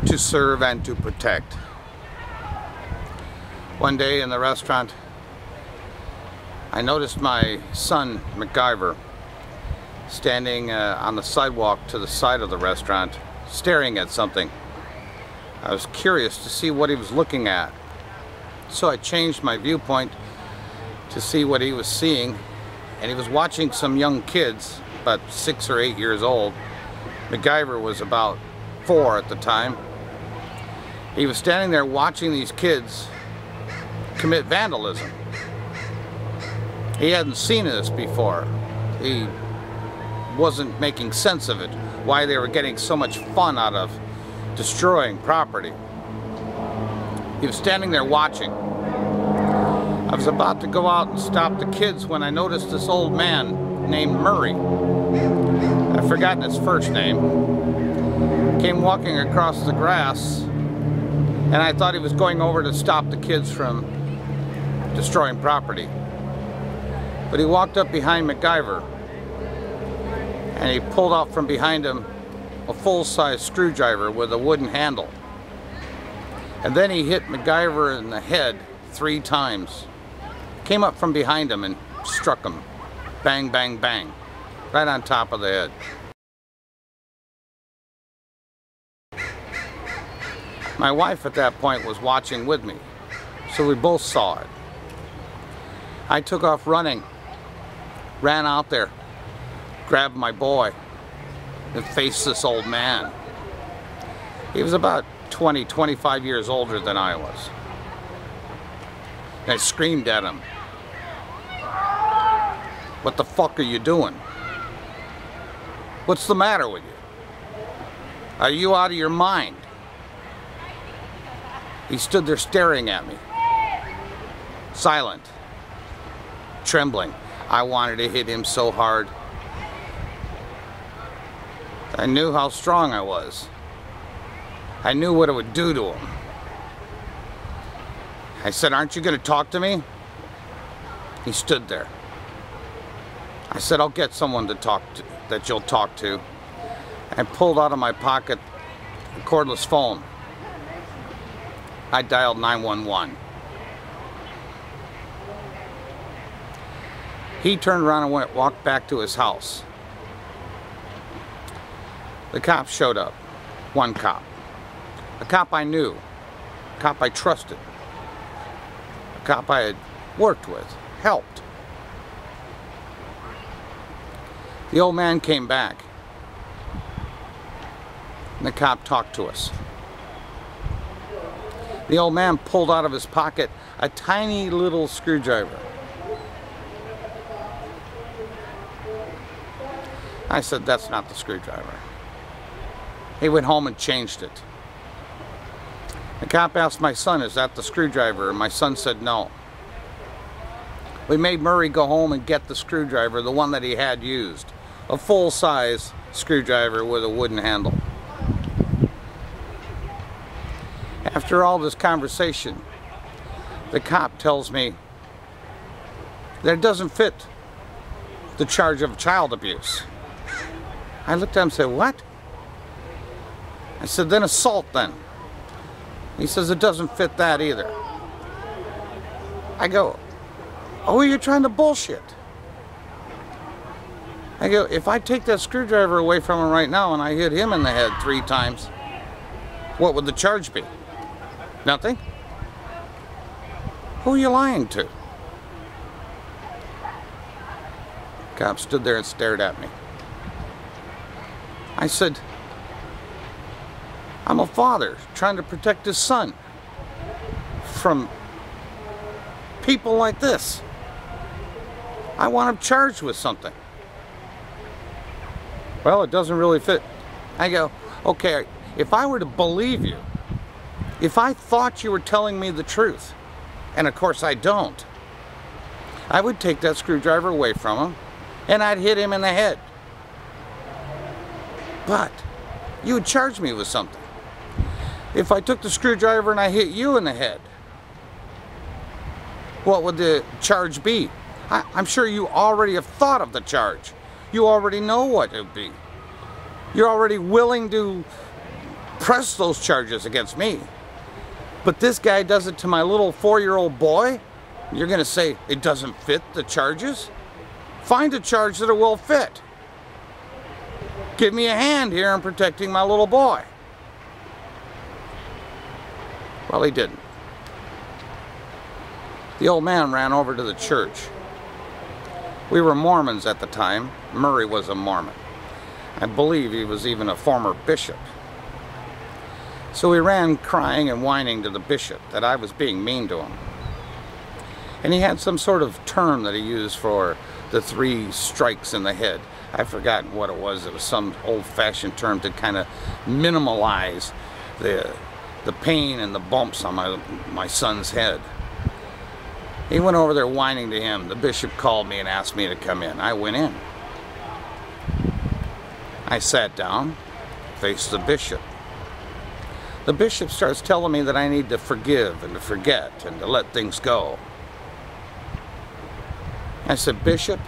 to serve and to protect. One day in the restaurant, I noticed my son, MacGyver, standing on the sidewalk to the side of the restaurant, staring at something. I was curious to see what he was looking at, so I changed my viewpoint to see what he was seeing, and he was watching some young kids, about 6 or 8 years old. MacGyver was about 4 at the time. He was standing there watching these kids commit vandalism. He hadn't seen this before. He wasn't making sense of it, why they were getting so much fun out of destroying property. He was standing there watching. I was about to go out and stop the kids when I noticed this old man named Murray, I've forgotten his first name, came walking across the grass, and I thought he was going over to stop the kids from destroying property. But he walked up behind MacGyver, and he pulled out from behind him a full-size screwdriver with a wooden handle. And then he hit MacGyver in the head 3 times. Came up from behind him and struck him. Bang, bang, bang. Right on top of the head. My wife at that point was watching with me, so we both saw it. I took off running, ran out there, grabbed my boy, and faced this old man. He was about 20, 25 years older than I was. And I screamed at him, "What the fuck are you doing? What's the matter with you? Are you out of your mind?" He stood there staring at me, silent, trembling. I wanted to hit him so hard. I knew how strong I was. I knew what it would do to him. I said, "Aren't you going to talk to me?" He stood there. I said, "I'll get someone to talk to, that you'll talk to." I pulled out of my pocket a cordless phone. I dialed 911. He turned around and walked back to his house. The cops showed up. One cop. A cop I knew. A cop I trusted. A cop I had worked with, helped. The old man came back. And the cop talked to us. The old man pulled out of his pocket a tiny little screwdriver. I said, "That's not the screwdriver." He went home and changed it. The cop asked my son, "Is that the screwdriver?" And my son said no. We made Murray go home and get the screwdriver, the one that he had used. A full-size screwdriver with a wooden handle. After all this conversation, the cop tells me that it doesn't fit the charge of child abuse. I looked at him and said, "What?" I said, "Then assault then." He says, "It doesn't fit that either." I go, "Oh, you're trying to bullshit." I go, "If I take that screwdriver away from him right now and I hit him in the head 3 times, what would the charge be? Nothing? Who are you lying to?" The cop stood there and stared at me. I said, "I'm a father trying to protect his son from people like this. I want him charged with something." "Well, it doesn't really fit." I go, "Okay, if I were to believe you, if I thought you were telling me the truth, and of course I don't, I would take that screwdriver away from him and I'd hit him in the head. But you would charge me with something. If I took the screwdriver and I hit you in the head, what would the charge be? I'm sure you already have thought of the charge. You already know what it would be. You're already willing to press those charges against me. But this guy does it to my little 4-year-old boy. You're going to say it doesn't fit the charges? Find a charge that it will fit. Give me a hand here in protecting my little boy. Well, he didn't. The old man ran over to the church. We were Mormons at the time. Murray was a Mormon. I believe he was even a former bishop. So he ran crying and whining to the bishop that I was being mean to him. And he had some sort of term that he used for the 3 strikes in the head. I've forgotten what it was. It was some old-fashioned term to kind of minimalize the pain and the bumps on my son's head. He went over there whining to him. The bishop called me and asked me to come in. I went in. I sat down, faced the bishop. The bishop starts telling me that I need to forgive and to forget and to let things go. I said, Bishop,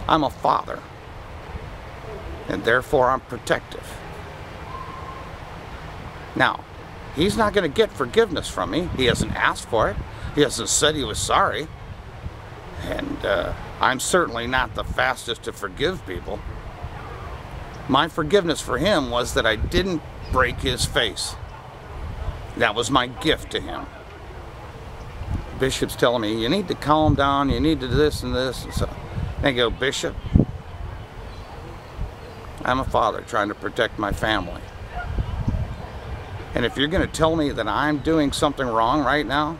I'm a father, and therefore I'm protective. Now, he's not going to get forgiveness from me. He hasn't asked for it. He hasn't said he was sorry. And I'm certainly not the fastest to forgive people. My forgiveness for him was that I didn't break his face. That was my gift to him. Bishop's telling me, you need to calm down, you need to this and this. And so I go, Bishop, I'm a father trying to protect my family. And if you're going to tell me that I'm doing something wrong right now,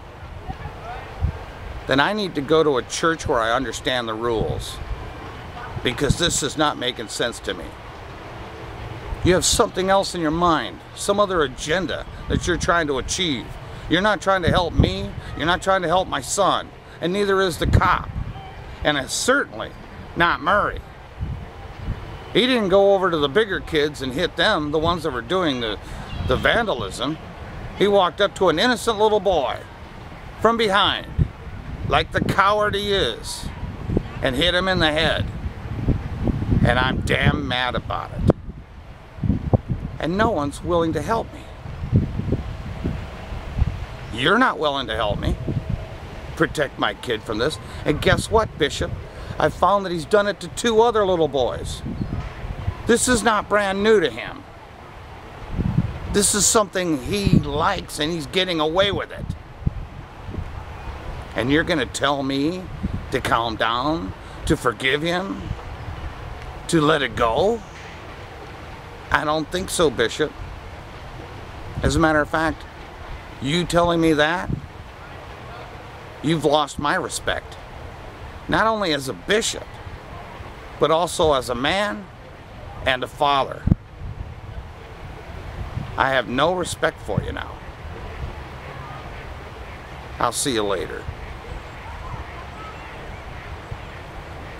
then I need to go to a church where I understand the rules. Because this is not making sense to me. You have something else in your mind, some other agenda that you're trying to achieve. You're not trying to help me, you're not trying to help my son, and neither is the cop. And it's certainly not Murray. He didn't go over to the bigger kids and hit them, the ones that were doing the vandalism. He walked up to an innocent little boy from behind, like the coward he is, and hit him in the head. And I'm damn mad about it. And no one's willing to help me. You're not willing to help me protect my kid from this. And guess what, Bishop? I found that he's done it to 2 other little boys. This is not brand new to him. This is something he likes and he's getting away with it. And you're going to tell me to calm down, to forgive him, to let it go? I don't think so, Bishop. As a matter of fact, you telling me that, you've lost my respect. Not only as a bishop, but also as a man and a father. I have no respect for you now. I'll see you later.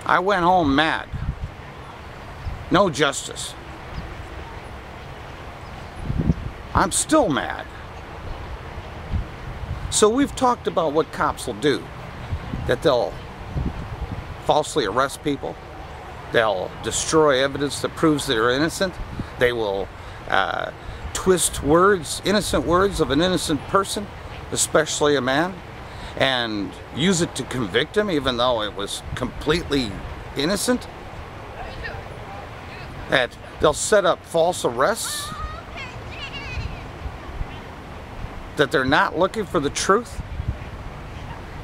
I went home mad. No justice. I'm still mad. So we've talked about what cops will do. That they'll falsely arrest people. They'll destroy evidence that proves they're innocent. They will twist words, innocent words of an innocent person, especially a man, and use it to convict him even though it was completely innocent. That they'll set up false arrests. That they're not looking for the truth.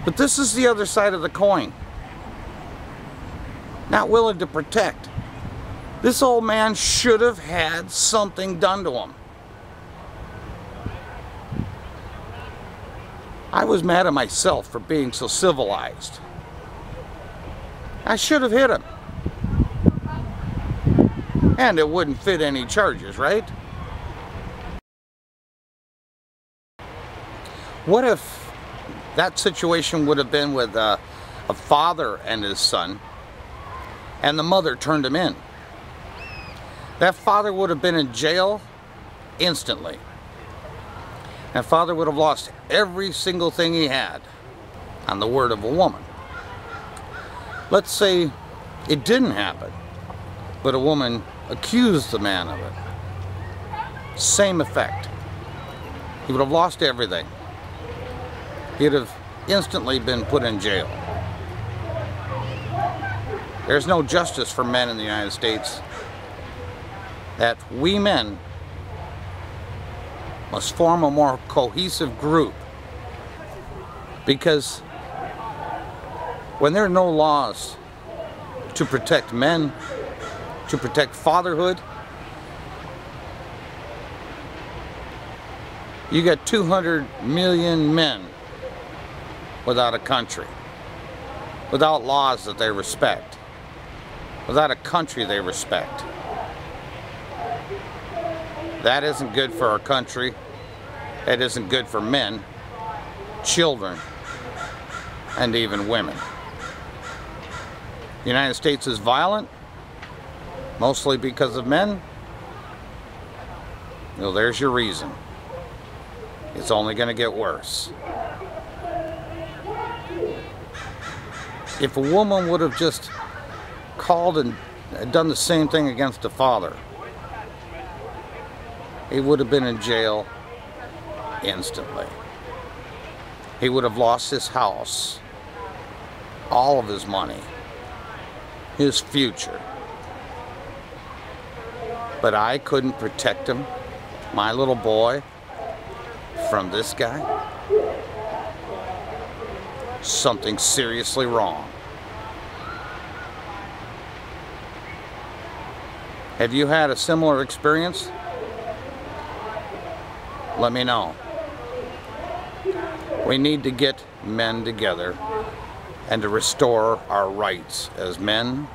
But this is the other side of the coin. Not willing to protect. This old man should have had something done to him. I was mad at myself for being so civilized. I should have hit him. And it wouldn't fit any charges, right? What if that situation would have been with a father and his son, and the mother turned him in? That father would have been in jail instantly. That father would have lost every single thing he had on the word of a woman. Let's say it didn't happen, but a woman accused the man of it. Same effect. He would have lost everything. He'd have instantly been put in jail. There's no justice for men in the United States. That we men must form a more cohesive group, because when there are no laws to protect men, to protect fatherhood, you got 200 million men without a country, without laws that they respect, without a country they respect. That isn't good for our country. That isn't good for men, children, and even women. The United States is violent, mostly because of men. Well, there's your reason. It's only going to get worse. If a woman would have just called and done the same thing against the father, he would have been in jail instantly. He would have lost his house, all of his money, his future. But I couldn't protect him, my little boy, from this guy. Something seriously wrong. Have you had a similar experience? Let me know. We need to get men together and to restore our rights as men,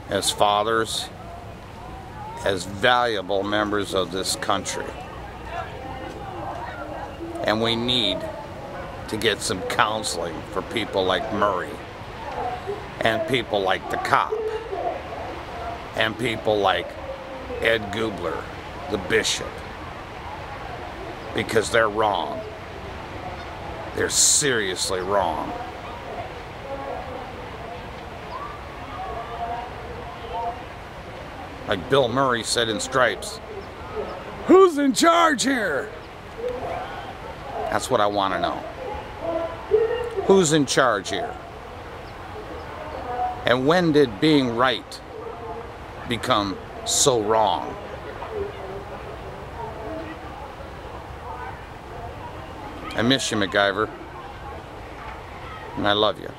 as fathers, as valuable members of this country. And we need to get some counseling for people like Murray, and people like the cop, and people like Ed Gubler, the bishop, because they're wrong. They're seriously wrong. Like Bill Murray said in Stripes, "Who's in charge here?" That's what I want to know. Who's in charge here? And when did being right become so wrong? I miss you, MacGyver, and I love you.